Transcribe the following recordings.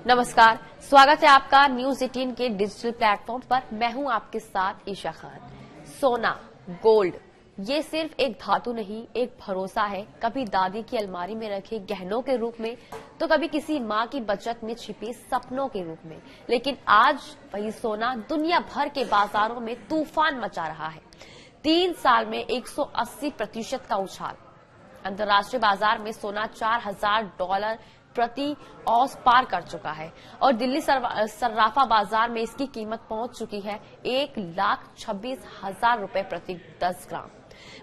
नमस्कार, स्वागत है आपका न्यूज 18 के डिजिटल प्लेटफॉर्म पर। मैं हूं आपके साथ ईशा खान। सोना, गोल्ड, ये सिर्फ एक धातु नहीं, एक भरोसा है। कभी दादी की अलमारी में रखे गहनों के रूप में, तो कभी किसी माँ की बचत में छिपे सपनों के रूप में। लेकिन आज वही सोना दुनिया भर के बाजारों में तूफान मचा रहा है। 3 साल में 180% का उछाल। अंतर्राष्ट्रीय बाजार में सोना $4,000 प्रति औंस पार कर चुका है और दिल्ली सर्राफा बाजार में इसकी कीमत पहुंच चुकी है $1,26,000 प्रति 10 ग्राम।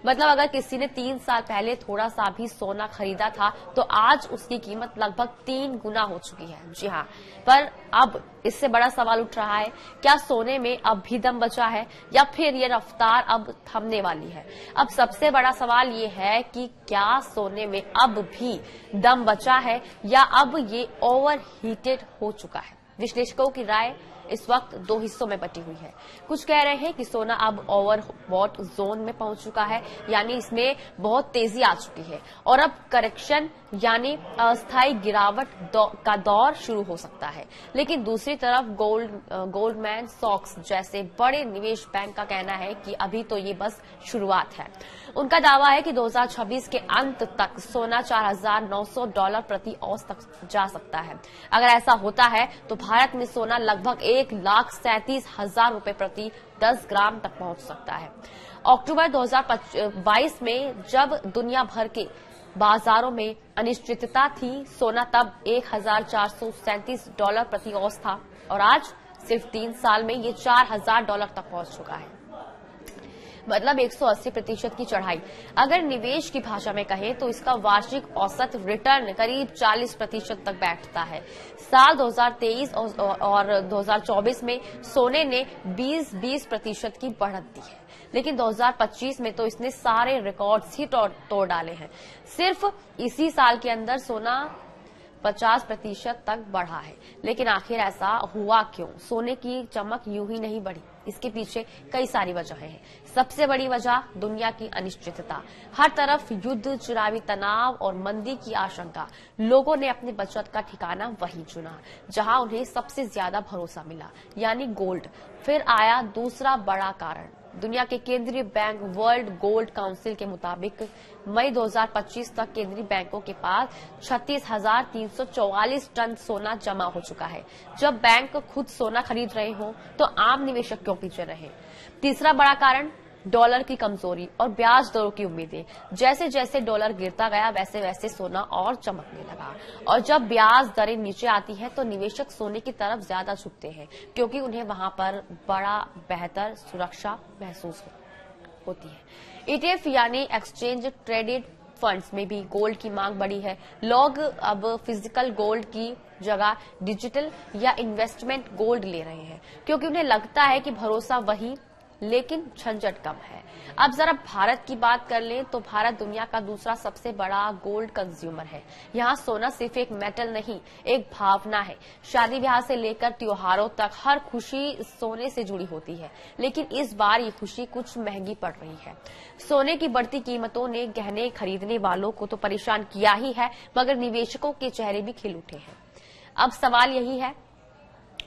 मतलब अगर किसी ने 3 साल पहले थोड़ा सा भी सोना खरीदा था तो आज उसकी कीमत लगभग 3 गुना हो चुकी है। जी हाँ, पर अब इससे बड़ा सवाल उठ रहा है, क्या सोने में अब भी दम बचा है या फिर ये रफ्तार अब थमने वाली है? अब सबसे बड़ा सवाल ये है कि क्या सोने में अब भी दम बचा है या अब ये ओवर हीटेड हो चुका है? विश्लेषकों की राय इस वक्त 2 हिस्सों में बटी हुई है। कुछ कह रहे हैं कि सोना अब ओवरबॉट जोन में पहुंच चुका है, यानी इसमें बहुत तेजी आ चुकी है और अब करेक्शन यानी अस्थायी गिरावट का दौर शुरू हो सकता है। लेकिन दूसरी तरफ गोल्डमैन सॉक्स जैसे बड़े निवेश बैंक का कहना है कि अभी तो ये बस शुरुआत है। उनका दावा है कि 2026 के अंत तक सोना $4,900 प्रति औंस तक जा सकता है। अगर ऐसा होता है तो भारत में सोना लगभग $1,37,000 प्रति 10 ग्राम तक पहुंच सकता है। अक्टूबर 2022 में जब दुनिया भर के बाजारों में अनिश्चितता थी, सोना तब $1,437 प्रति औंस था और आज सिर्फ 3 साल में ये $4,000 तक पहुंच चुका है। मतलब 180% की चढ़ाई। अगर निवेश की भाषा में कहें तो इसका वार्षिक औसत रिटर्न करीब 40% तक बैठता है। साल 2023 और 2024 में सोने ने 20% की बढ़त दी है, लेकिन 2025 में तो इसने सारे रिकॉर्ड्स ही तोड़ डाले हैं। सिर्फ इसी साल के अंदर सोना 50% तक बढ़ा है। लेकिन आखिर ऐसा हुआ क्यों? सोने की चमक यूं ही नहीं बढ़ी, इसके पीछे कई सारी वजहें हैं। सबसे बड़ी वजह दुनिया की अनिश्चितता। हर तरफ युद्ध, चुनावी तनाव और मंदी की आशंका। लोगों ने अपनी बचत का ठिकाना वही चुना जहां उन्हें सबसे ज्यादा भरोसा मिला, यानी गोल्ड। फिर आया दूसरा बड़ा कारण। दुनिया के केंद्रीय बैंक वर्ल्ड गोल्ड काउंसिल के मुताबिक मई 2025 तक केंद्रीय बैंकों के पास 36,344 टन सोना जमा हो चुका है। जब बैंक खुद सोना खरीद रहे हो तो आम निवेशक क्यों पीछे रहे? तीसरा बड़ा कारण डॉलर की कमजोरी और ब्याज दरों की उम्मीदें। जैसे जैसे डॉलर गिरता गया वैसे वैसे सोना और चमकने लगा और जब ब्याज दरें नीचे आती है तो निवेशक सोने की तरफ ज्यादा झुकते हैं, क्योंकि उन्हें वहां पर बड़ा बेहतर सुरक्षा महसूस होती है। ETF यानी एक्सचेंज ट्रेडेड फंड्स में भी गोल्ड की मांग बढ़ी है। लोग अब फिजिकल गोल्ड की जगह डिजिटल या इन्वेस्टमेंट गोल्ड ले रहे हैं, क्योंकि उन्हें लगता है कि भरोसा वही लेकिन झंझट कम है। अब जरा भारत की बात कर लें तो भारत दुनिया का दूसरा सबसे बड़ा गोल्ड कंज्यूमर है। यहाँ सोना सिर्फ एक मेटल नहीं, एक भावना है। शादी ब्याह से लेकर त्योहारों तक हर खुशी सोने से जुड़ी होती है, लेकिन इस बार ये खुशी कुछ महंगी पड़ रही है। सोने की बढ़ती कीमतों ने गहने खरीदने वालों को तो परेशान किया ही है, मगर निवेशकों के चेहरे भी खिल उठे हैं। अब सवाल यही है,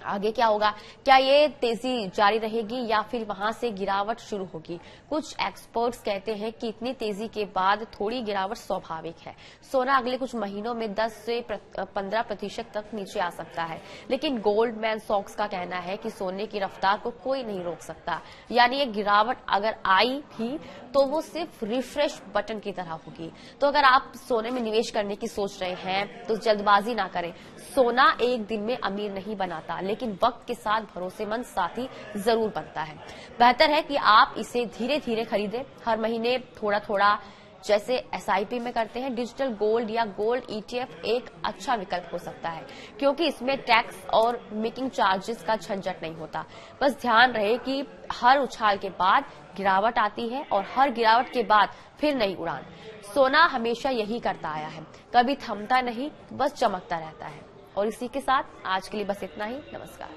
आगे क्या होगा? क्या ये तेजी जारी रहेगी या फिर वहां से गिरावट शुरू होगी? कुछ एक्सपर्ट्स कहते हैं कि इतनी तेजी के बाद थोड़ी गिरावट स्वाभाविक है। सोना अगले कुछ महीनों में 10 से 15% तक नीचे आ सकता है, लेकिन गोल्डमैन सॉक्स का कहना है कि सोने की रफ्तार को कोई नहीं रोक सकता। यानी ये गिरावट अगर आई भी तो वो सिर्फ रिफ्रेश बटन की तरह होगी। तो अगर आप सोने में निवेश करने की सोच रहे हैं तो जल्दबाजी ना करें। सोना एक दिन में अमीर नहीं बनाता, लेकिन वक्त के साथ भरोसेमंद साथी जरूर बनता है। बेहतर है कि आप इसे धीरे धीरे खरीदें, हर महीने थोड़ा थोड़ा, जैसे SIP में करते हैं। डिजिटल गोल्ड या गोल्ड ETF एक अच्छा विकल्प हो सकता है, क्योंकि इसमें टैक्स और मेकिंग चार्जेस का झंझट नहीं होता। बस ध्यान रहे कि हर उछाल के बाद गिरावट आती है और हर गिरावट के बाद फिर नई उड़ान। सोना हमेशा यही करता आया है, कभी थमता नहीं, बस चमकता रहता है। और इसी के साथ आज के लिए बस इतना ही। नमस्कार।